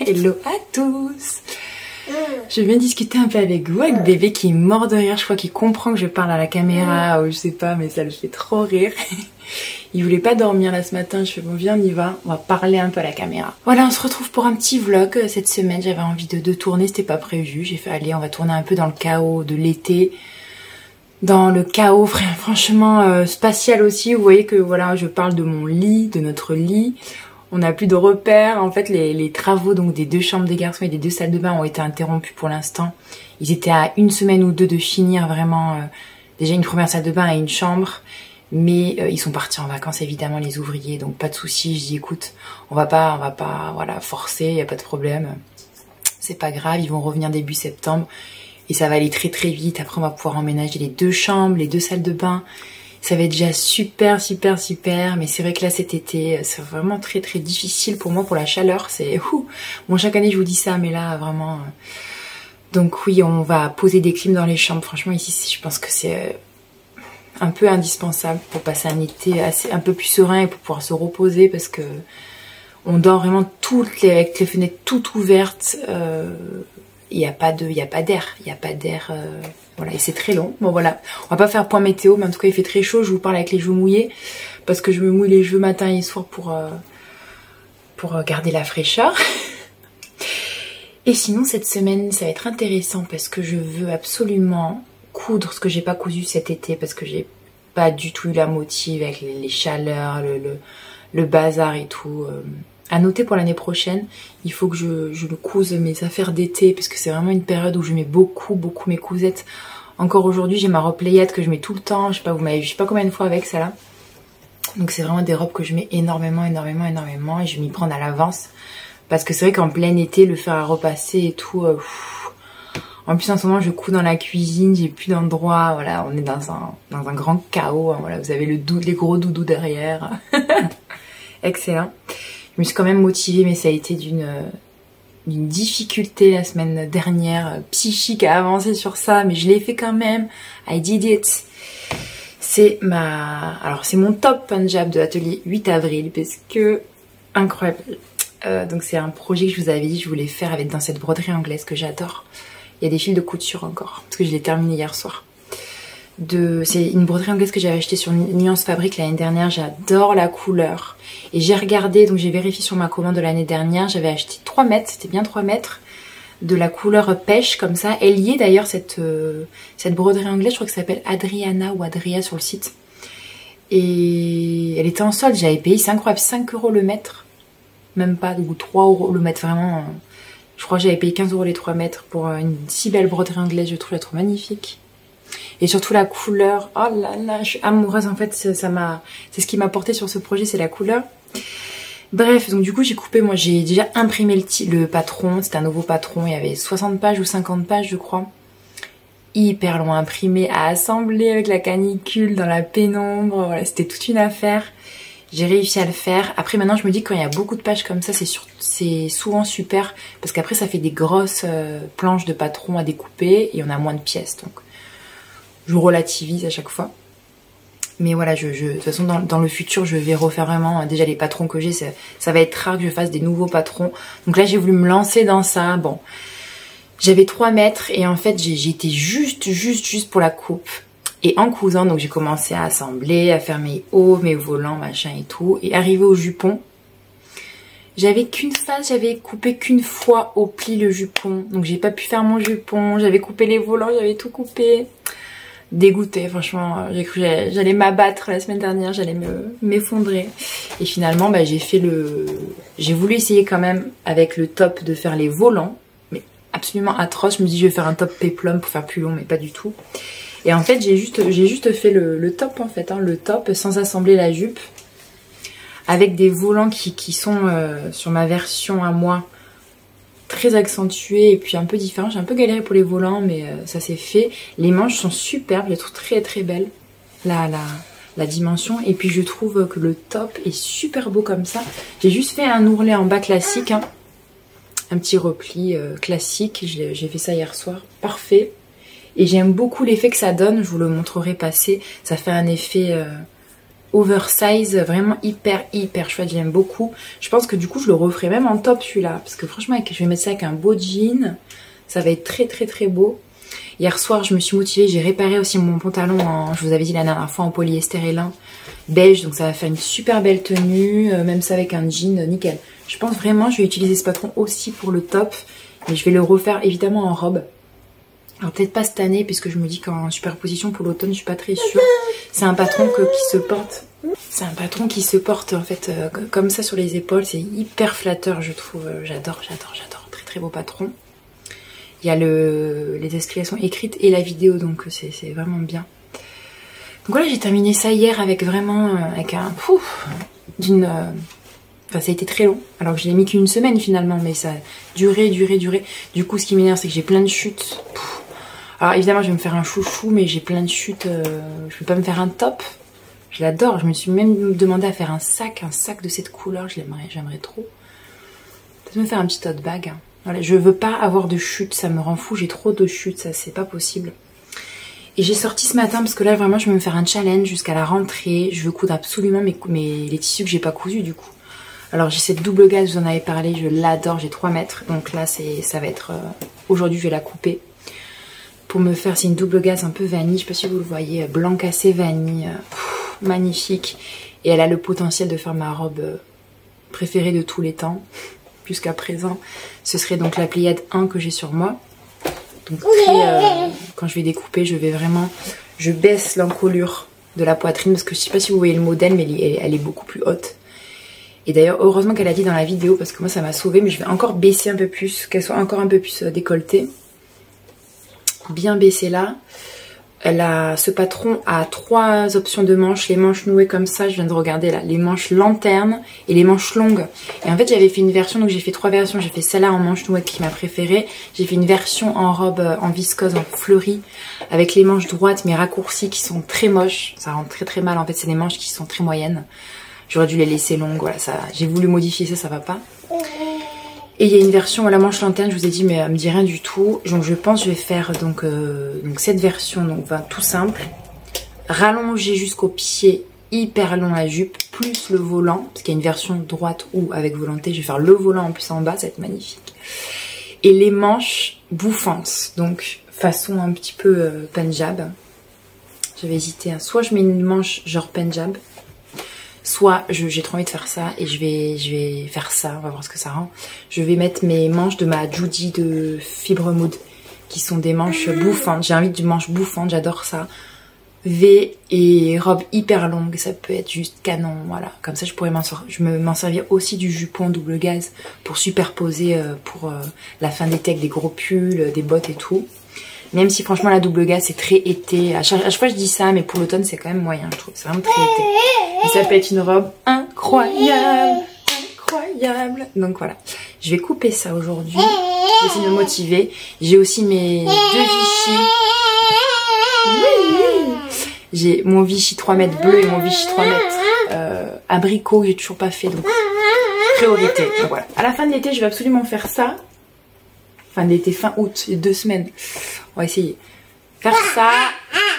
Hello à tous. Je viens discuter un peu avec vous, avec bébé qui est mort de rire. Je crois qu'il comprend que je parle à la caméra ou je sais pas, mais ça le fait trop rire. Il voulait pas dormir là ce matin, je fais bon viens on y va, on va parler un peu à la caméra. Voilà, on se retrouve pour un petit vlog cette semaine. J'avais envie de tourner, c'était pas prévu. J'ai fait allez, on va tourner un peu dans le chaos de l'été. Dans le chaos franchement spatial aussi. Vous voyez que voilà, je parle de mon lit, de notre lit. On n'a plus de repères. En fait, les travaux donc des deux chambres des garçons et des deux salles de bain ont été interrompus pour l'instant. Ils étaient à une semaine ou deux de finir vraiment déjà une première salle de bain et une chambre. Mais ils sont partis en vacances évidemment les ouvriers, donc pas de soucis. Je dis écoute, on va pas voilà forcer, y a pas de problème. C'est pas grave, ils vont revenir début septembre et ça va aller très très vite. Après on va pouvoir emménager les deux chambres, les deux salles de bain. Ça va être déjà super, mais c'est vrai que là cet été, c'est vraiment très très difficile pour moi pour la chaleur. C'est bon, chaque année je vous dis ça, mais là vraiment. Donc oui, on va poser des clims dans les chambres. Franchement ici, je pense que c'est un peu indispensable pour passer un été un peu plus serein et pour pouvoir se reposer parce que on dort vraiment avec les fenêtres toutes ouvertes. Il n'y a pas d'air, voilà, et c'est très long. Bon voilà, on va pas faire point météo, mais en tout cas il fait très chaud. Je vous parle avec les joues mouillées parce que je me mouille les cheveux matin et soir pour garder la fraîcheur. Et sinon cette semaine ça va être intéressant parce que je veux absolument coudre ce que j'ai pas cousu cet été parce que j'ai pas du tout eu la motive avec les chaleurs, le bazar et tout. À noter pour l'année prochaine, il faut que je le couse mes affaires d'été parce que c'est vraiment une période où je mets beaucoup mes cousettes. Encore aujourd'hui j'ai ma robe Pléiade que je mets tout le temps, je sais pas, vous m'avez vu je sais pas combien de fois avec ça là. Donc c'est vraiment des robes que je mets énormément et je vais m'y prendre à l'avance. Parce que c'est vrai qu'en plein été, le faire à repasser et tout... En plus en ce moment je couds dans la cuisine, j'ai plus d'endroit, voilà, on est dans un grand chaos, hein, voilà, vous avez les gros doudous derrière. Excellent. Je me suis quand même motivée, mais ça a été d'une difficulté la semaine dernière, psychique à avancer sur ça, mais je l'ai fait quand même. I did it. C'est mon top punjab de l'atelier 8 avril, parce que incroyable. Donc c'est un projet que je vous avais dit, je voulais faire dans cette broderie anglaise que j'adore. Il y a des fils de couture encore, parce que je l'ai terminé hier soir. C'est une broderie anglaise que j'avais achetée sur Nuance Fabrique l'année dernière. J'adore la couleur. Et j'ai regardé, donc j'ai vérifié sur ma commande de l'année dernière. J'avais acheté 3 mètres, c'était bien 3 mètres. De la couleur pêche comme ça. Elle y est d'ailleurs cette broderie anglaise, je crois que ça s'appelle Adriana ou Adria sur le site. Et elle était en solde, j'avais payé, c'est incroyable, 5 € le mètre. Même pas, ou 3 € le mètre, vraiment. Je crois que j'avais payé 15 € les 3 mètres pour une si belle broderie anglaise, je trouve la trop magnifique. Et surtout la couleur, oh là là, je suis amoureuse en fait, c'est ce qui m'a porté sur ce projet, c'est la couleur. Bref, donc du coup j'ai coupé, moi j'ai déjà imprimé le patron, c'était un nouveau patron, il y avait 60 pages ou 50 pages je crois. Hyper long imprimé, à assembler avec la canicule dans la pénombre, voilà, c'était toute une affaire. J'ai réussi à le faire. Après maintenant je me dis que quand il y a beaucoup de pages comme ça, c'est souvent super, parce qu'après ça fait des grosses planches de patron à découper et on a moins de pièces, donc je relativise à chaque fois. Mais voilà, de toute façon dans le futur je vais refaire vraiment déjà les patrons que j'ai, ça va être rare que je fasse des nouveaux patrons. Donc là j'ai voulu me lancer dans ça. Bon, j'avais 3 mètres et en fait j'étais juste pour la coupe. Et en cousant, donc j'ai commencé à assembler, à faire mes hauts, mes volants, machin et tout. Et arrivé au jupon, j'avais coupé qu'une fois au pli le jupon. Donc j'ai pas pu faire mon jupon, j'avais coupé les volants, j'avais tout coupé. Dégoûtée, franchement, j'ai cru que j'allais m'abattre la semaine dernière, j'allais m'effondrer. Et finalement, bah, j'ai voulu essayer quand même avec le top de faire les volants. Mais absolument atroce, je me dis je vais faire un top péplum pour faire plus long, mais pas du tout. Et en fait j'ai juste fait le top en fait, hein, le top sans assembler la jupe. Avec des volants qui sont sur ma version à moi très accentués et puis un peu différents. J'ai un peu galéré pour les volants mais ça s'est fait. Les manches sont superbes, je les trouve très belles. La dimension. Et puis je trouve que le top est super beau comme ça. J'ai juste fait un ourlet en bas classique, hein. Un petit repli classique. J'ai fait ça hier soir. Parfait. Et j'aime beaucoup l'effet que ça donne, je vous le montrerai passer. Ça fait un effet oversize, vraiment hyper chouette, j'aime beaucoup. Je pense que du coup je le referai même en top celui-là, parce que franchement je vais mettre ça avec un beau jean, ça va être très beau. Hier soir je me suis motivée, j'ai réparé aussi mon pantalon en, je vous avais dit la dernière fois, en polyester et lin beige, donc ça va faire une super belle tenue, même ça avec un jean, nickel. Je pense vraiment je vais utiliser ce patron aussi pour le top, mais je vais le refaire évidemment en robe. Alors peut-être pas cette année, puisque je me dis qu'en superposition pour l'automne je suis pas très sûre. C'est un patron qui se porte. C'est un patron qui se porte en fait comme ça sur les épaules, c'est hyper flatteur je trouve, j'adore, très beau patron. Il y a les explications écrites et la vidéo, donc c'est vraiment bien. Donc voilà, j'ai terminé ça hier avec vraiment, avec un enfin ça a été très long, alors que je l'ai mis qu'une semaine finalement, mais ça a duré. Du coup ce qui m'énerve c'est que j'ai plein de chutes. Alors évidemment je vais me faire un chouchou, mais j'ai plein de chutes, je vais pas me faire un top. Je l'adore, je me suis même demandé à faire un sac de cette couleur, j'aimerais trop. Peut-être me faire un petit tote bag. Voilà, je veux pas avoir de chutes, ça me rend fou, j'ai trop de chutes, ça c'est pas possible. Et j'ai sorti ce matin parce que là vraiment je vais me faire un challenge jusqu'à la rentrée. Je veux coudre absolument les tissus que j'ai pas cousus du coup. Alors j'ai cette double gaze, je vous en avais parlé, je l'adore, j'ai 3 mètres. Donc là ça va être, aujourd'hui je vais la couper. Pour me faire, c'est une double gaze un peu vanille, je sais pas si vous le voyez, blanc cassé vanille, magnifique. Et elle a le potentiel de faire ma robe préférée de tous les temps. Jusqu'à présent, ce serait donc la Pléiade 1 que j'ai sur moi. Donc quand je vais découper, je baisse l'encolure de la poitrine, parce que je sais pas si vous voyez le modèle, mais elle est beaucoup plus haute. Et d'ailleurs, heureusement qu'elle a dit dans la vidéo, parce que moi ça m'a sauvée, mais je vais encore baisser un peu plus, qu'elle soit encore un peu plus décolletée. Bien baissé là. Ce patron a 3 options de manches, les manches nouées comme ça, je viens de regarder là, les manches lanternes et les manches longues. Et en fait j'avais fait une version, donc j'ai fait 3 versions, j'ai fait celle-là en manche nouée qui est ma préférée, j'ai fait une version en robe en viscose, en fleurie, avec les manches droites mais raccourcies qui sont très moches, ça rend très mal, en fait c'est des manches qui sont très moyennes. J'aurais dû les laisser longues, voilà, j'ai voulu modifier ça va pas. Et il y a une version à la manche lanterne, je vous ai dit, mais elle me dit rien du tout. Donc je pense que je vais faire donc cette version, donc tout simple. Rallonger jusqu'au pied, hyper long la jupe, plus le volant. Parce qu'il y a une version droite ou avec volanté. Je vais faire le volant en plus en bas, ça va être magnifique. Et les manches bouffantes, donc façon un petit peu Punjab. J'avais hésité, soit je mets une manche genre Punjab, soit j'ai trop envie de faire ça et je vais faire ça, on va voir ce que ça rend. Je vais mettre mes manches de ma Judy de Fibre Mood qui sont des manches bouffantes. J'ai envie de manches bouffantes, j'adore ça. V et robe hyper longue, ça peut être juste canon, voilà. Comme ça je pourrais m'en servir aussi du jupon double gaze pour superposer pour la fin d'été avec des gros pulls, des bottes et tout. Même si franchement la double gaze c'est très été. À chaque fois je dis ça, mais pour l'automne c'est quand même moyen, je trouve. C'est vraiment très été. Et ça peut être une robe incroyable. Donc voilà. Je vais couper ça aujourd'hui. Je vais essayer de me motiver. J'ai aussi mes 2 Vichy. J'ai mon Vichy 3 mètres bleu et mon Vichy 3 mètres abricot que j'ai toujours pas fait. Donc priorité. Donc voilà. À la fin de l'été je vais absolument faire ça. Fin d'été, fin août, il y a 2 semaines. On va essayer. Faire ça,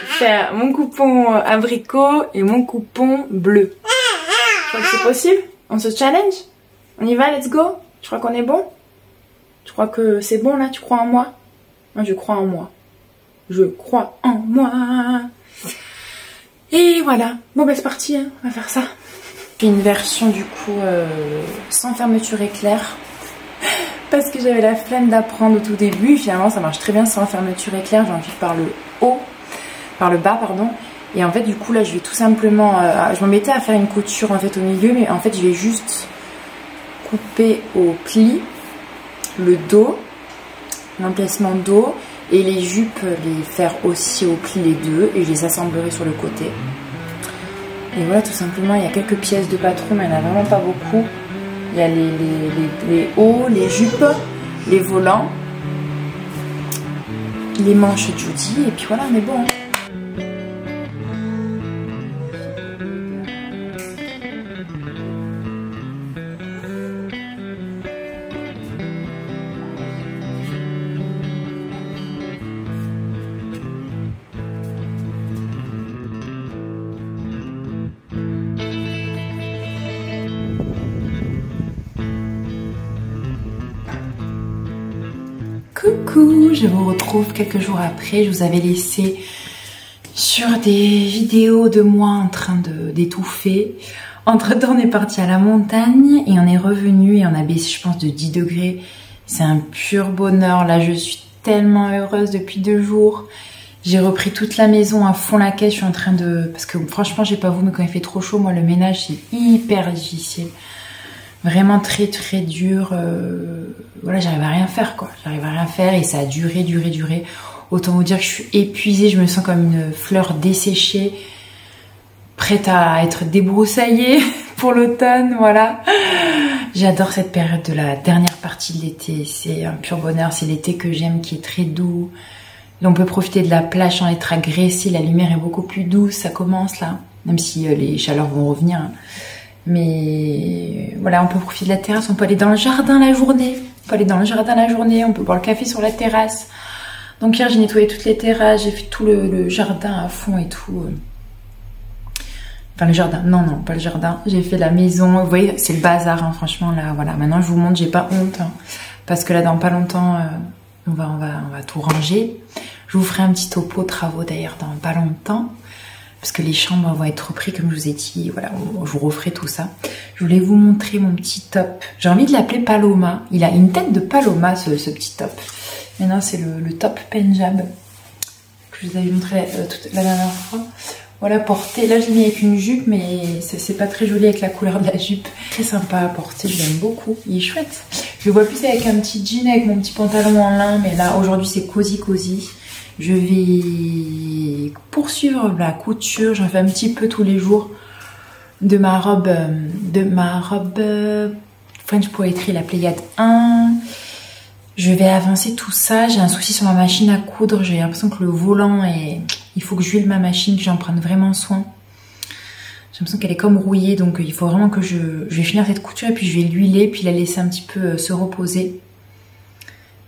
faire mon coupon abricot et mon coupon bleu. Je crois que c'est possible. On se challenge. On y va, let's go. Tu crois qu'on est bon? Tu crois que c'est bon là? Tu crois en moi? Moi je crois en moi. Je crois en moi. Et voilà. Bon bah c'est parti, hein. On va faire ça. J'ai une version du coup sans fermeture éclair. Parce que j'avais la flemme d'apprendre au tout début. Finalement ça marche très bien sans fermeture éclair. J'ai envie par le haut, par le bas pardon. Et en fait du coup là je vais tout simplement, je m'embêtais à faire une couture en fait au milieu, mais en fait je vais juste couper au pli le dos, l'emplacement dos, et les jupes les faire aussi au pli les deux, et je les assemblerai sur le côté. Et voilà, tout simplement il y a quelques pièces de patron mais il n'y en a vraiment pas beaucoup. Il y a les hauts, les jupes, les volants, les manches Judy, et puis voilà, on est bon. Coucou, je vous retrouve quelques jours après. Je vous avais laissé sur des vidéos de moi en train d'étouffer. Entre temps, on est parti à la montagne et on est revenu et on a baissé, je pense, de 10 degrés. C'est un pur bonheur. Là, je suis tellement heureuse depuis 2 jours. J'ai repris toute la maison à fond la caisse. Je suis en train de... Parce que franchement, je sais pas vous, mais quand il fait trop chaud, moi, le ménage, c'est hyper difficile. Vraiment très très dur. Voilà, j'arrive à rien faire quoi. J'arrive à rien faire et ça a duré. Autant vous dire que je suis épuisée, je me sens comme une fleur desséchée, prête à être débroussaillée pour l'automne, voilà. J'adore cette période de la dernière partie de l'été, c'est un pur bonheur, c'est l'été que j'aime qui est très doux. Là, on peut profiter de la plage sans être agressé, la lumière est beaucoup plus douce, ça commence là, même si les chaleurs vont revenir. Hein. Mais voilà, on peut profiter de la terrasse, on peut aller dans le jardin la journée. On peut boire le café sur la terrasse. Donc hier, j'ai nettoyé toutes les terrasses, j'ai fait tout le jardin à fond et tout. Enfin, le jardin, non, pas le jardin. J'ai fait la maison, vous voyez, c'est le bazar, hein, franchement, là, voilà. Maintenant, je vous montre, j'ai pas honte, hein, parce que là, dans pas longtemps, on va tout ranger. Je vous ferai un petit topo travaux, d'ailleurs, dans pas longtemps. Parce que les chambres vont être reprises, comme je vous ai dit, voilà, je vous referai tout ça. Je voulais vous montrer mon petit top. J'ai envie de l'appeler Paloma. Il a une tête de Paloma, ce petit top. Maintenant, c'est le top Punjab que je vous avais montré la dernière fois. Voilà, porté. Là, je l'ai mis avec une jupe, mais c'est pas très joli avec la couleur de la jupe. Très sympa à porter, je l'aime beaucoup. Il est chouette. Je le vois plus avec un petit jean, avec mon petit pantalon en lin, mais là, aujourd'hui, c'est cosy. Je vais poursuivre la couture, j'en fais un petit peu tous les jours de ma robe French Poetry, la Pléiade 1. Je vais avancer tout ça, j'ai un souci sur ma machine à coudre, j'ai l'impression que le volant est... Il faut que j'huile ma machine, que j'en prenne vraiment soin. J'ai l'impression qu'elle est comme rouillée, donc il faut vraiment que je vais finir cette couture et puis je vais l'huiler, puis la laisser un petit peu se reposer.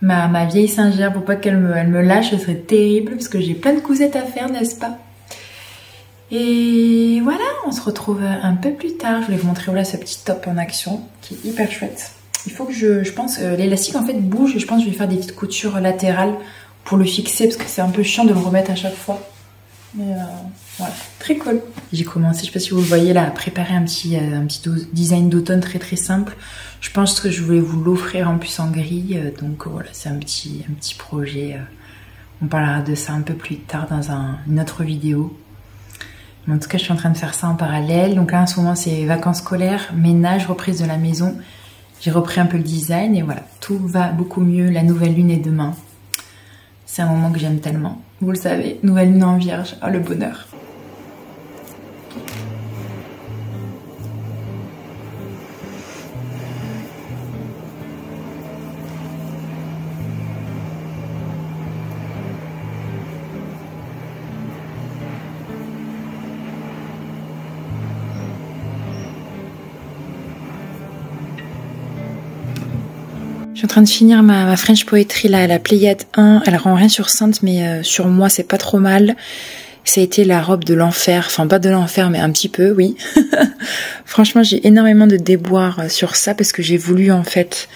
Ma vieille singère, pour pas qu'elle me lâche, ce serait terrible parce que j'ai plein de cousettes à faire, n'est-ce pas? Et voilà, on se retrouve un peu plus tard. Je voulais vous montrer voilà, ce petit top en action qui est hyper chouette. Il faut que je pense, l'élastique en fait bouge et je pense que je vais faire des petites coutures latérales pour le fixer parce que c'est un peu chiant de le remettre à chaque fois. Mais voilà, très cool. J'ai commencé, je sais pas si vous le voyez là, à préparer un petit design d'automne très simple. Je pense que je voulais vous l'offrir en plus en gris, donc voilà, c'est un petit projet. On parlera de ça un peu plus tard dans une autre vidéo. Mais en tout cas, je suis en train de faire ça en parallèle. Donc là, en ce moment, c'est vacances scolaires, ménage, reprise de la maison. J'ai repris un peu le design et voilà, tout va beaucoup mieux. La nouvelle lune est demain. C'est un moment que j'aime tellement. Vous le savez, nouvelle lune en vierge, oh le bonheur. Je suis en train de finir ma French Poetry là, la Pléiade 1. Elle rend rien sur Sainte, mais sur moi c'est pas trop mal. Ça a été la robe de l'enfer, enfin pas de l'enfer, mais un petit peu, oui. Franchement, j'ai énormément de déboires sur ça parce que j'ai voulu en fait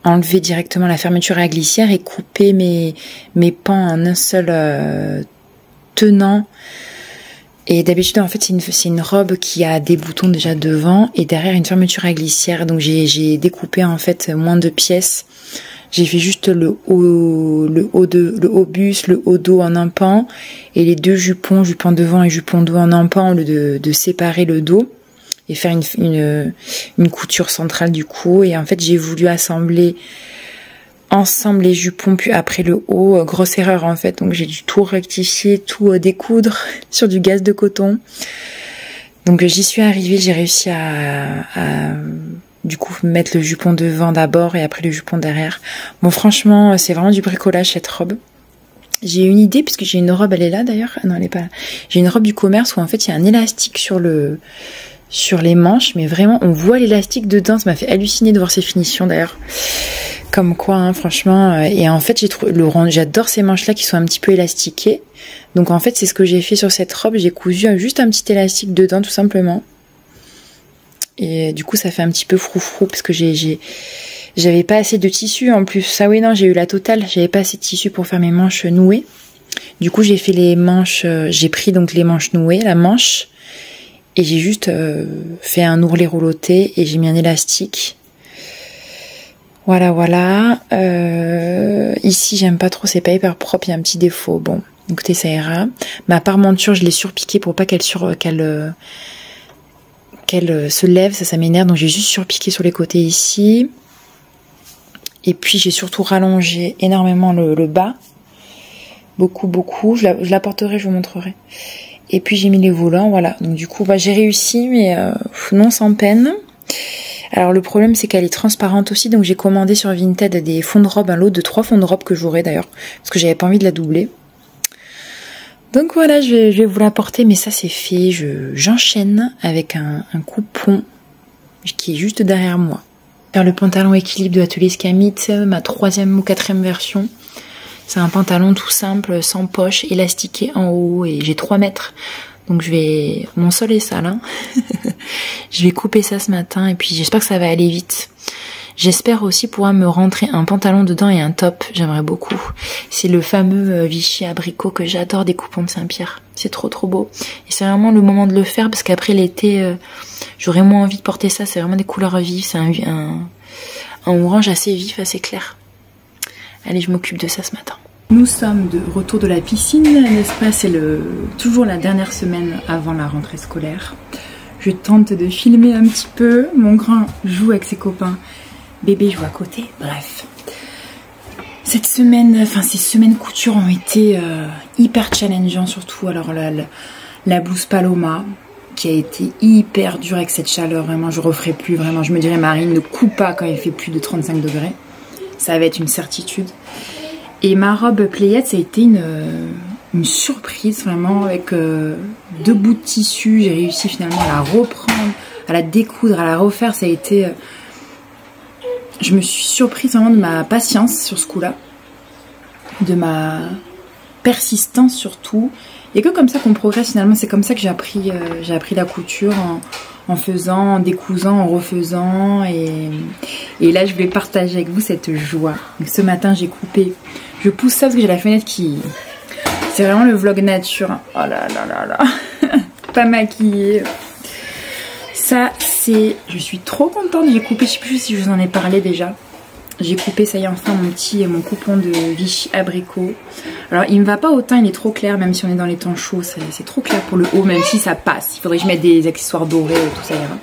enlever directement la fermeture à glissière et couper mes pans en un seul tenant. Et d'habitude, en fait, c'est une robe qui a des boutons déjà devant et derrière une fermeture à glissière. Donc j'ai découpé en fait moins de pièces. J'ai fait juste le haut buste, le haut dos en un pan et les deux jupons devant et jupon dos en un pan au lieu de séparer le dos et faire une couture centrale du cou. Et en fait, j'ai voulu assembler ensemble les jupons puis après le haut, grosse erreur en fait, donc j'ai dû tout rectifier, tout découdre sur du gaz de coton. Donc j'y suis arrivée, j'ai réussi à du coup mettre le jupon devant d'abord et après le jupon derrière. Bon franchement c'est vraiment du bricolage cette robe. J'ai une idée puisque j'ai une robe, elle est là d'ailleurs, ah non elle est pas là. J'ai une robe du commerce où en fait il y a un élastique sur les manches, mais vraiment on voit l'élastique dedans, ça m'a fait halluciner de voir ces finitions d'ailleurs. Comme quoi, hein, franchement. Et en fait, j'adore ces manches-là qui sont un petit peu élastiquées. Donc en fait, c'est ce que j'ai fait sur cette robe. J'ai cousu juste un petit élastique dedans, tout simplement. Et du coup, ça fait un petit peu froufrou parce que j'ai J'avais pas assez de tissu en plus. Ah oui non, j'ai eu la totale. J'avais pas assez de tissu pour faire mes manches nouées. Du coup j'ai fait les manches, j'ai pris donc les manches nouées, la manche, et j'ai juste fait un ourlet rouloté et j'ai mis un élastique. Voilà voilà. Ici j'aime pas trop, c'est pas hyper propre, il y a un petit défaut. Bon, écoutez ça ira. Ma parmenture je l'ai surpiquée pour pas qu'elle se lève, ça m'énerve, donc j'ai juste surpiqué sur les côtés ici. Et puis j'ai surtout rallongé énormément le bas. Beaucoup. Je la porterai, je vous montrerai. Et puis j'ai mis les volants, voilà. Donc du coup, j'ai réussi, mais non sans peine. Alors le problème, c'est qu'elle est transparente aussi. Donc j'ai commandé sur Vinted des fonds de robe, un lot de 3 fonds de robe que j'aurai d'ailleurs. Parce que j'avais pas envie de la doubler. Donc voilà, je vais vous la porter, mais ça c'est fait. J'enchaîne avec un coupon qui est juste derrière moi. Faire le pantalon équilibre de Atelier Scamit, ma 3e ou 4e version. C'est un pantalon tout simple, sans poche, élastiqué en haut, et j'ai 3 mètres. Donc mon sol est sale, hein. Je vais couper ça ce matin, et puis j'espère que ça va aller vite. J'espère aussi pouvoir me rentrer un pantalon dedans et un top, j'aimerais beaucoup. C'est le fameux Vichy abricot que j'adore des Coupons de Saint-Pierre. C'est trop beau. Et c'est vraiment le moment de le faire, parce qu'après l'été, j'aurais moins envie de porter ça. C'est vraiment des couleurs vives, c'est un orange assez vif, assez clair. Allez, je m'occupe de ça ce matin. Nous sommes de retour de la piscine, n'est-ce pas? C'est toujours la dernière semaine avant la rentrée scolaire. Je tente de filmer un petit peu. Mon grand joue avec ses copains. Bébé joue à côté. Bref. Cette semaine, ces semaines couture ont été hyper challengeantes surtout. Alors la blouse Paloma qui a été hyper dure avec cette chaleur. Vraiment, je referai plus. Vraiment, je me dirais Marine, ne coupe pas quand il fait plus de 35 degrés. Ça va être une certitude. Et ma robe Playette, ça a été une surprise vraiment, avec 2 bouts de tissu. J'ai réussi finalement à la reprendre, à la découdre, à la refaire. Ça a été... Je me suis surprise vraiment de ma patience sur ce coup-là, de ma persistance surtout. Il n'y a que comme ça qu'on progresse finalement. C'est comme ça que j'ai appris la couture, en faisant, en décousant, en refaisant. Et là, je vais partager avec vous cette joie. Donc, ce matin, j'ai coupé. Je pousse ça parce que j'ai la fenêtre qui... C'est vraiment le vlog nature. Oh là là là là. Pas maquillée. Ça, c'est... Je suis trop contente. J'ai coupé, je sais plus si je vous en ai parlé déjà. J'ai coupé, ça y est, enfin, mon coupon de Vichy abricot. Alors, il me va pas autant, il est trop clair, même si on est dans les temps chauds. C'est trop clair pour le haut, même si ça passe. Il faudrait que je mette des accessoires dorés, tout ça ira.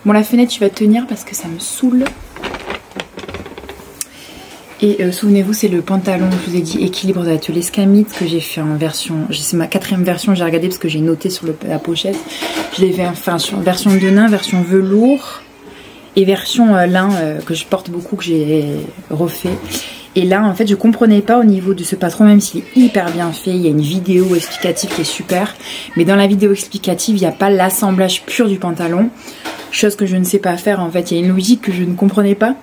Bon, la fenêtre, tu vas tenir parce que ça me saoule. Et souvenez-vous, c'est le pantalon, je vous ai dit, équilibre de l'Atelier Scamit que j'ai fait en version... C'est ma 4e version, j'ai regardé parce que j'ai noté sur la pochette. Je l'ai fait sur version de nain, version velours et version lin que je porte beaucoup, que j'ai refait. Et là, en fait, je comprenais pas au niveau de ce patron, même s'il est hyper bien fait. Il y a une vidéo explicative qui est super. Mais dans la vidéo explicative, il n'y a pas l'assemblage pur du pantalon. Chose que je ne sais pas faire, en fait. Il y a une logique que je ne comprenais pas.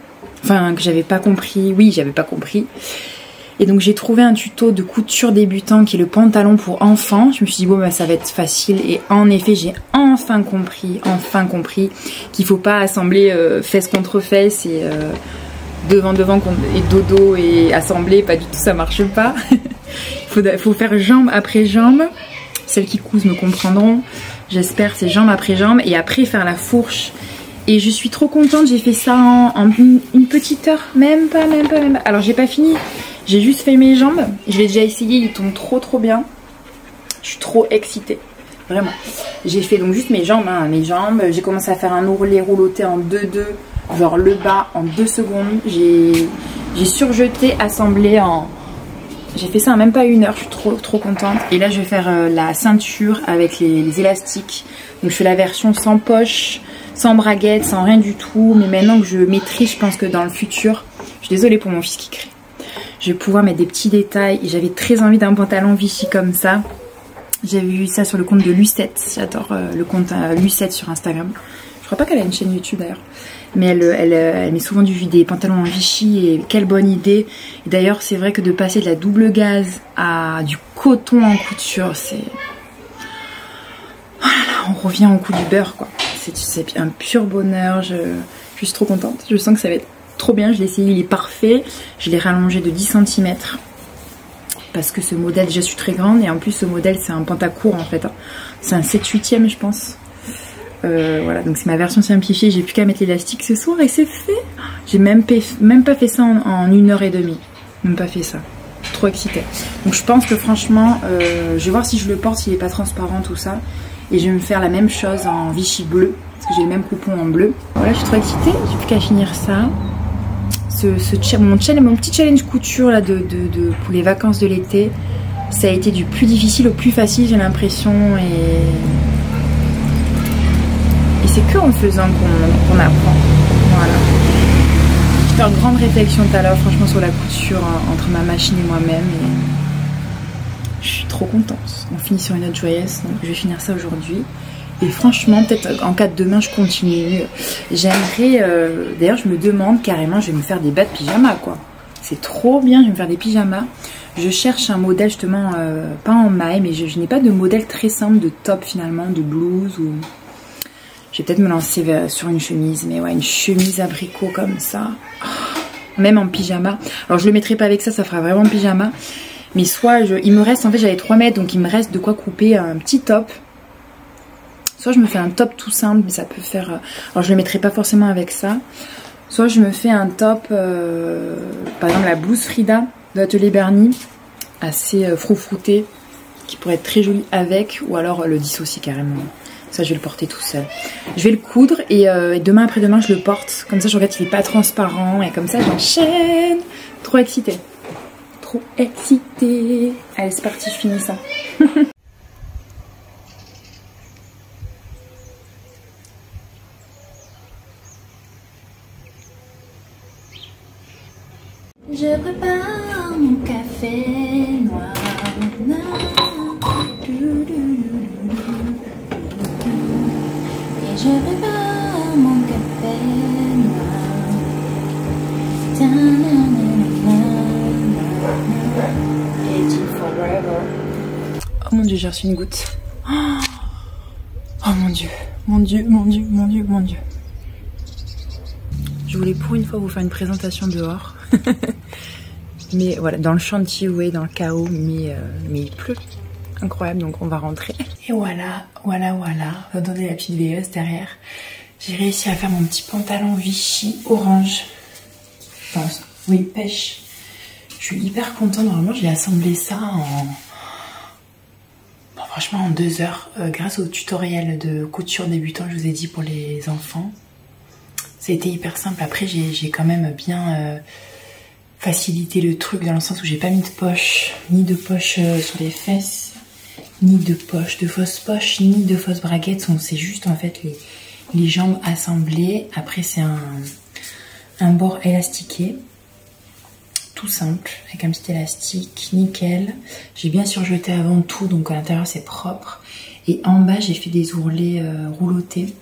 Enfin, que j'avais pas compris. Oui, j'avais pas compris. Et donc, j'ai trouvé un tuto de couture débutant qui est le pantalon pour enfants. Je me suis dit, bon, bah, ça va être facile. Et en effet, j'ai enfin compris qu'il faut pas assembler fesse contre fesse et devant et dodo et assembler. Pas du tout, ça marche pas. Il faut faire jambe après jambe. Celles qui cousent me comprendront. J'espère, c'est jambe après jambe. Et après, faire la fourche. Et je suis trop contente, j'ai fait ça en une petite heure, même pas. Alors j'ai pas fini, j'ai juste fait mes jambes, je l'ai déjà essayé, il tombe trop bien. Je suis trop excitée, vraiment. J'ai fait donc juste mes jambes, j'ai commencé à faire un ourlet rouloté en 2-2, genre le bas en 2 secondes. J'ai surjeté, assemblé en... J'ai fait ça en même pas 1 heure, je suis trop contente. Et là je vais faire la ceinture avec les élastiques. Donc je fais la version sans poche, sans braguette, sans rien du tout. Mais maintenant que je maîtrise, je pense que dans le futur, je suis désolée pour mon fils qui crie, je vais pouvoir mettre des petits détails. J'avais très envie d'un pantalon Vichy comme ça. J'avais vu ça sur le compte de Lucette. J'adore le compte Lucette sur Instagram. Je crois pas qu'elle a une chaîne YouTube d'ailleurs. Mais elle met souvent des pantalons en Vichy et quelle bonne idée. Et d'ailleurs, c'est vrai que de passer de la double gaze à du coton en couture, c'est... Oh là là, on revient au coup du beurre quoi. C'est un pur bonheur, je suis trop contente. Je sens que ça va être trop bien, je l'ai essayé, il est parfait. Je l'ai rallongé de 10 cm. Parce que ce modèle, déjà je suis très grande. Et en plus ce modèle c'est un pantacourt en fait. C'est un 7/8e je pense. Voilà, donc c'est ma version simplifiée. J'ai plus qu'à mettre l'élastique ce soir et c'est fait. J'ai même pas fait ça en 1h30. Même pas fait ça. Trop excitée. Donc je pense que franchement, je vais voir si je le porte, s'il est pas transparent tout ça. Et je vais me faire la même chose en Vichy bleu. Parce que j'ai le même coupon en bleu. Voilà, je suis trop excitée. J'ai plus qu'à finir ça. Mon petit challenge couture là pour les vacances de l'été, ça a été du plus difficile au plus facile, j'ai l'impression. Et c'est que en faisant qu'on apprend. Voilà. J'ai fait une grande réflexion tout à l'heure, franchement, sur la couture entre ma machine et moi-même. Et je suis trop contente. On finit sur une note joyeuse, donc je vais finir ça aujourd'hui. Et franchement, peut-être en cas de demain, je continue. J'aimerais... D'ailleurs, je me demande carrément, je vais me faire des bas de pyjama, quoi. C'est trop bien, je vais me faire des pyjamas. Je cherche un modèle, justement, pas en maille, mais je n'ai pas de modèle très simple de top, finalement, de blouse. Ou... Je vais peut-être me lancer sur une chemise, mais ouais, une chemise abricot comme ça. Même en pyjama. Alors, je le mettrai pas avec ça, ça fera vraiment pyjama. Mais soit, il me reste, en fait, j'avais 3 mètres, donc il me reste de quoi couper un petit top. Soit je me fais un top tout simple, mais ça peut faire... Alors je le mettrai pas forcément avec ça. Soit je me fais un top, par exemple la blouse Frida de l'Atelier Bernie, assez froufrouté, qui pourrait être très joli avec, ou alors le dissocier carrément. Ça je vais le porter tout seul. Je vais le coudre et demain après-demain je le porte. Comme ça je regarde qu'il n'est pas transparent et comme ça j'enchaîne. Trop excitée. Trop excitée. Allez c'est parti, je finis ça. Je prépare mon café noir. Et je prépare mon café noir. Oh mon dieu, j'ai reçu une goutte. Oh mon dieu, mon dieu, mon dieu, mon dieu, mon dieu. Je voulais pour une fois vous faire une présentation dehors. Mais voilà, dans le chantier, vous voyez, dans le chaos, mais il pleut. Incroyable, donc on va rentrer. Et voilà. Attendez la petite veilleuse derrière. J'ai réussi à faire mon petit pantalon Vichy orange. Enfin, oui, pêche. Je suis hyper contente. Normalement, j'ai assemblé ça franchement en 2 heures. Grâce au tutoriel de couture débutant, je vous ai dit, pour les enfants. Ça a été hyper simple. Après, j'ai quand même bien... faciliter le truc dans le sens où j'ai pas mis de poche, ni de poche sur les fesses, ni de poche, de fausses poches, ni de fausses braguettes. C'est juste en fait les jambes assemblées. Après c'est un bord élastiqué, tout simple, avec un petit élastique, nickel. J'ai bien surjeté avant tout, donc à l'intérieur c'est propre. Et en bas j'ai fait des ourlets roulotés,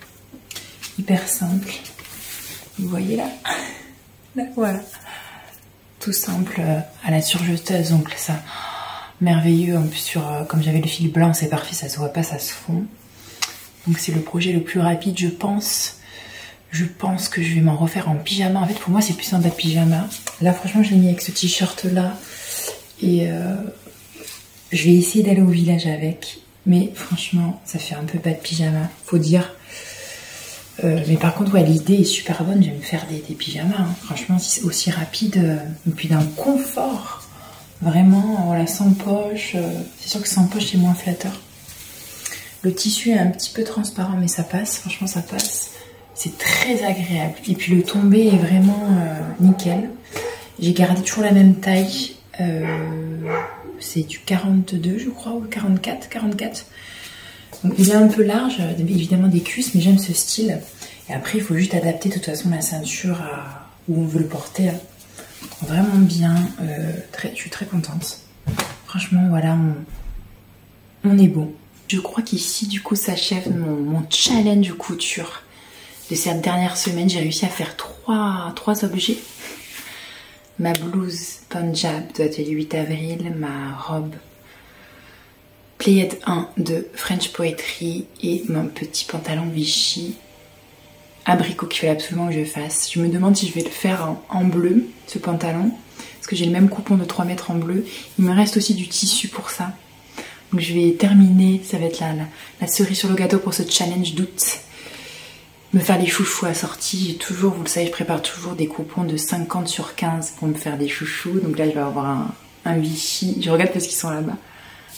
hyper simple. Vous voyez là, voilà. Tout simple à la surjeteuse, donc ça merveilleux. En plus comme j'avais le fil blanc, c'est parfait, ça se voit pas, ça se fond. Donc c'est le projet le plus rapide, je pense. Je pense que je vais m'en refaire en pyjama. En fait pour moi c'est plus un bas de pyjama. Là franchement je l'ai mis avec ce t-shirt là et je vais essayer d'aller au village avec. Mais franchement ça fait un peu bas de pyjama, faut dire. Mais par contre ouais, l'idée est super bonne, je vais me faire des pyjamas, hein. Franchement si c'est aussi rapide, et puis d'un confort, vraiment, voilà, sans poche, c'est sûr que sans poche c'est moins flatteur. Le tissu est un petit peu transparent mais ça passe, franchement ça passe, c'est très agréable. Et puis le tombé est vraiment nickel, j'ai gardé toujours la même taille, c'est du 42 je crois, ou 44. Donc il est un peu large, évidemment des cuisses, mais j'aime ce style. Et après il faut juste adapter de toute façon la ceinture à où on veut le porter. Vraiment bien, je suis très contente. Franchement voilà, on est bon. Je crois qu'ici du coup s'achève mon challenge couture de cette dernière semaine. J'ai réussi à faire trois objets. Ma blouse Punjab de l'atelier 8 avril, ma robe Playette 1 de French Poetry et mon petit pantalon Vichy abricot qu'il fallait absolument que je fasse. Je me demande si je vais le faire en bleu, ce pantalon, parce que j'ai le même coupon de 3 mètres en bleu. Il me reste aussi du tissu pour ça. Donc je vais terminer, ça va être la cerise sur le gâteau pour ce challenge d'août. Me faire les chouchous assortis. J'ai toujours, vous le savez, je prépare toujours des coupons de 50 sur 15 pour me faire des chouchous. Donc là, je vais avoir un Vichy. Je regarde parce qu'ils sont là-bas.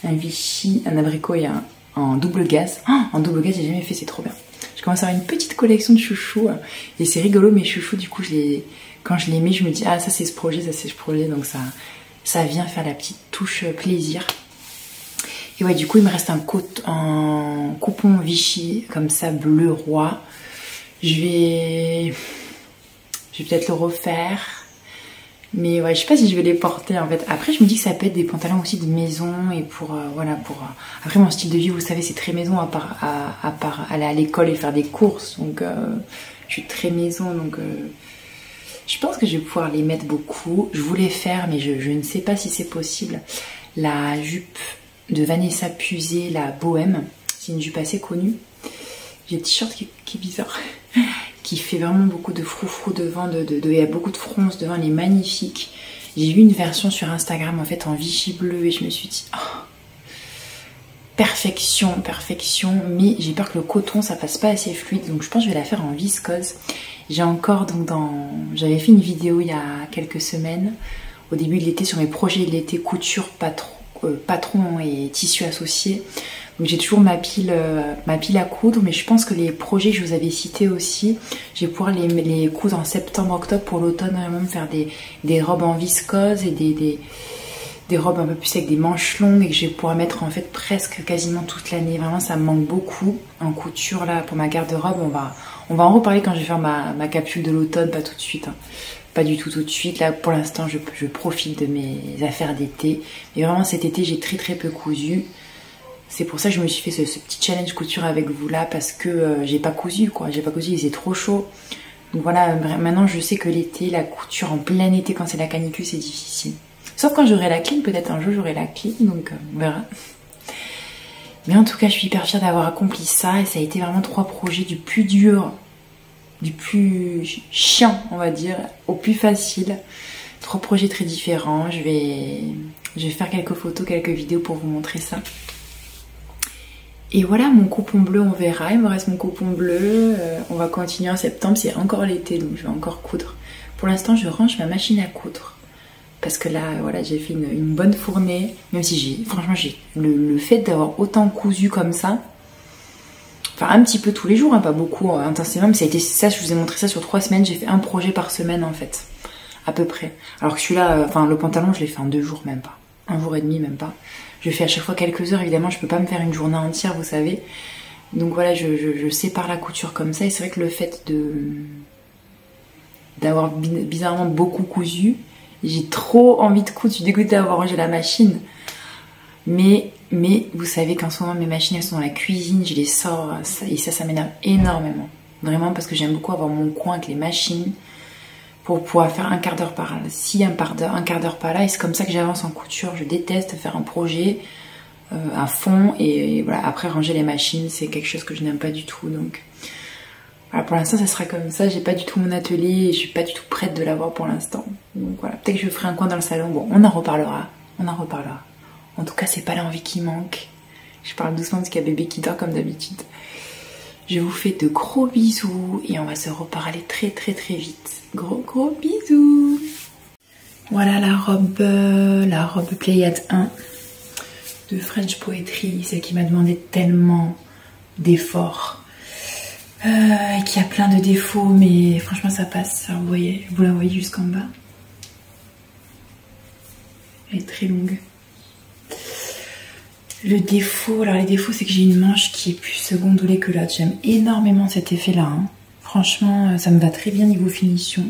Un Vichy, un abricot et en double gaz. Oh, en double gaz, j'ai jamais fait, c'est trop bien. Je commence à avoir une petite collection de chouchous. Et c'est rigolo, mes chouchous, du coup, quand je les mets, je me dis, ah, ça c'est ce projet, ça c'est ce projet. Donc ça vient faire la petite touche plaisir. Et ouais, du coup, il me reste un coupon Vichy, comme ça, bleu roi. Je vais peut-être le refaire. Mais ouais, je sais pas si je vais les porter en fait. Après, je me dis que ça peut être des pantalons aussi de maison. Et voilà, après, mon style de vie, vous savez, c'est très maison, à part aller à l'école et faire des courses. Donc, je suis très maison. Donc, je pense que je vais pouvoir les mettre beaucoup. Je voulais faire, mais je ne sais pas si c'est possible. La jupe de Vanessa Pusey, la Bohème. C'est une jupe assez connue. J'ai le t-shirt qui est bizarre. Qui fait vraiment beaucoup de froufrou devant, il y a beaucoup de fronces devant, elle est magnifique. J'ai vu une version sur Instagram en fait en Vichy bleu et je me suis dit oh, perfection, mais j'ai peur que le coton ça passe pas assez fluide, donc je pense que je vais la faire en viscose. J'ai encore j'avais fait une vidéo il y a quelques semaines, au début de l'été, sur mes projets de l'été couture, patron et tissu associé. Donc j'ai toujours ma pile à coudre, mais je pense que les projets que je vous avais cités aussi, je vais pouvoir les coudre en septembre-octobre pour l'automne, vraiment me faire des robes en viscose et des robes un peu plus avec des manches longues et que je vais pouvoir mettre en fait presque quasiment toute l'année. Vraiment ça me manque beaucoup en couture là pour ma garde-robe. On va en reparler quand je vais faire ma capsule de l'automne, pas tout de suite. Hein. Pas du tout de suite. Là pour l'instant je profite de mes affaires d'été. Et vraiment cet été j'ai très peu cousu. C'est pour ça que je me suis fait ce petit challenge couture avec vous là, parce que j'ai pas cousu quoi, j'ai pas cousu, il faisait trop chaud. Donc voilà, maintenant je sais que l'été, la couture en plein été quand c'est la canicule c'est difficile. Sauf quand j'aurai la clim, peut-être un jour j'aurai la clim, donc on verra. Mais en tout cas je suis hyper fière d'avoir accompli ça et ça a été vraiment 3 projets du plus dur, du plus chiant on va dire, au plus facile. 3 projets très différents, je vais faire quelques photos, quelques vidéos pour vous montrer ça. Et voilà mon coupon bleu, on verra, il me reste mon coupon bleu, on va continuer en septembre, c'est encore l'été donc je vais encore coudre. Pour l'instant je range ma machine à coudre, parce que là voilà j'ai fait une bonne fournée, même si franchement le fait d'avoir autant cousu comme ça, enfin un petit peu tous les jours, hein, pas beaucoup intensément, mais ça a été ça, je vous ai montré ça sur 3 semaines, j'ai fait un projet par semaine en fait, à peu près. Alors que celui-là, enfin le pantalon je l'ai fait en 2 jours même pas, 1 jour et demi même pas. Je fais à chaque fois quelques heures, évidemment, je peux pas me faire une journée entière, vous savez. Donc voilà, je sépare la couture comme ça. Et c'est vrai que le fait d'avoir bizarrement beaucoup cousu, j'ai trop envie de coudre, je suis dégoûtée d'avoir rangé la machine. Mais vous savez qu'en ce moment, mes machines, elles sont dans la cuisine, je les sors, et ça m'énerve énormément. Vraiment, parce que j'aime beaucoup avoir mon coin avec les machines, pour pouvoir faire un quart d'heure par là, si un quart d'heure par là, et c'est comme ça que j'avance en couture. Je déteste faire un projet à fond, et voilà, après ranger les machines, c'est quelque chose que je n'aime pas du tout, donc voilà, pour l'instant ça sera comme ça. J'ai pas du tout mon atelier, et je suis pas du tout prête de l'avoir pour l'instant, donc voilà, peut-être que je ferai un coin dans le salon, bon, on en reparlera. En tout cas, c'est pas l'envie qui manque. Je parle doucement parce qu'il y a bébé qui dort comme d'habitude. Je vous fais de gros bisous et on va se reparler très vite. Gros bisous. Voilà la robe Pléiade 1 de French Poetry, celle qui m'a demandé tellement d'efforts. Et qui a plein de défauts, mais franchement ça passe. Alors, vous la voyez jusqu'en bas. Elle est très longue. Le défaut, alors les défauts, c'est que j'ai une manche qui est plus secondolée que l'autre. J'aime énormément cet effet-là. Hein. Franchement, ça me va très bien niveau finition.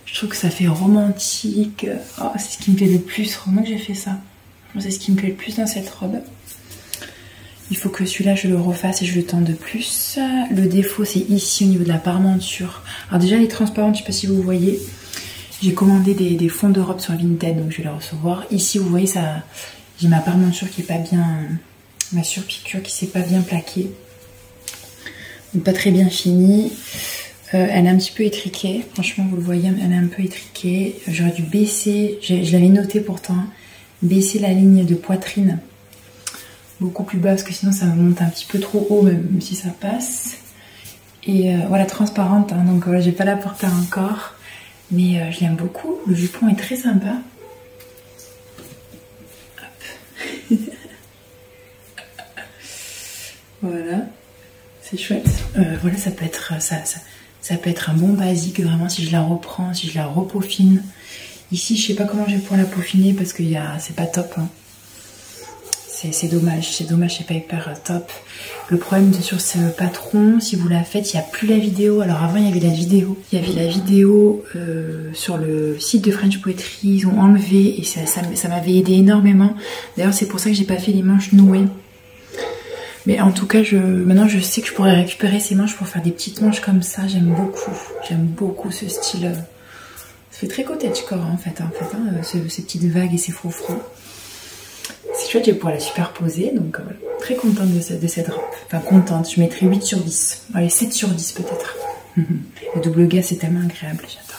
Je trouve que ça fait romantique. Oh, c'est ce qui me plaît le plus. Vraiment que j'ai fait ça. C'est ce qui me plaît le plus dans cette robe. Il faut que celui-là, je le refasse et je le tende de plus. Le défaut, c'est ici au niveau de la parmenture. Alors déjà, elle est transparente, je ne sais pas si vous voyez. J'ai commandé des fonds de robe sur Vinted, donc je vais les recevoir. Ici, vous voyez, ça, j'ai ma parmenture qui est pas bien, ma surpiqûre qui s'est pas bien plaquée. Donc pas très bien finie. Elle est un petit peu étriquée, franchement vous le voyez, elle est un peu étriquée. J'aurais dû baisser, je l'avais noté pourtant, baisser la ligne de poitrine beaucoup plus bas parce que sinon ça me monte un petit peu trop haut même si ça passe. Et voilà, transparente, hein, donc voilà, j'ai pas la porter encore, mais je l'aime beaucoup. Le jupon est très sympa. Hop. Voilà, c'est chouette. Voilà, ça peut être ça peut être un bon basique vraiment si je la reprends, si je la repaufine. Ici, je sais pas comment je vais pouvoir la peaufiner parce que c'est pas top. Hein. C'est dommage, c'est pas hyper top. Le problème sur ce patron, si vous la faites, il n'y a plus la vidéo. Alors avant, il y avait la vidéo. Il y avait la vidéo sur le site de French Poetry. Ils ont enlevé et ça m'avait aidé énormément. D'ailleurs, c'est pour ça que j'ai pas fait les manches nouées. Mais en tout cas, maintenant je sais que je pourrais récupérer ces manches pour faire des petites manches comme ça. J'aime beaucoup ce style. Ça fait très cottagecore en fait, hein, ces petites vagues et ces froufrous. C'est chouette, je vais pouvoir la superposer, donc très contente de cette robe. Enfin contente, je mettrai 8 sur 10. Allez, 7 sur 10 peut-être. Le double gaz c'est tellement agréable, j'adore.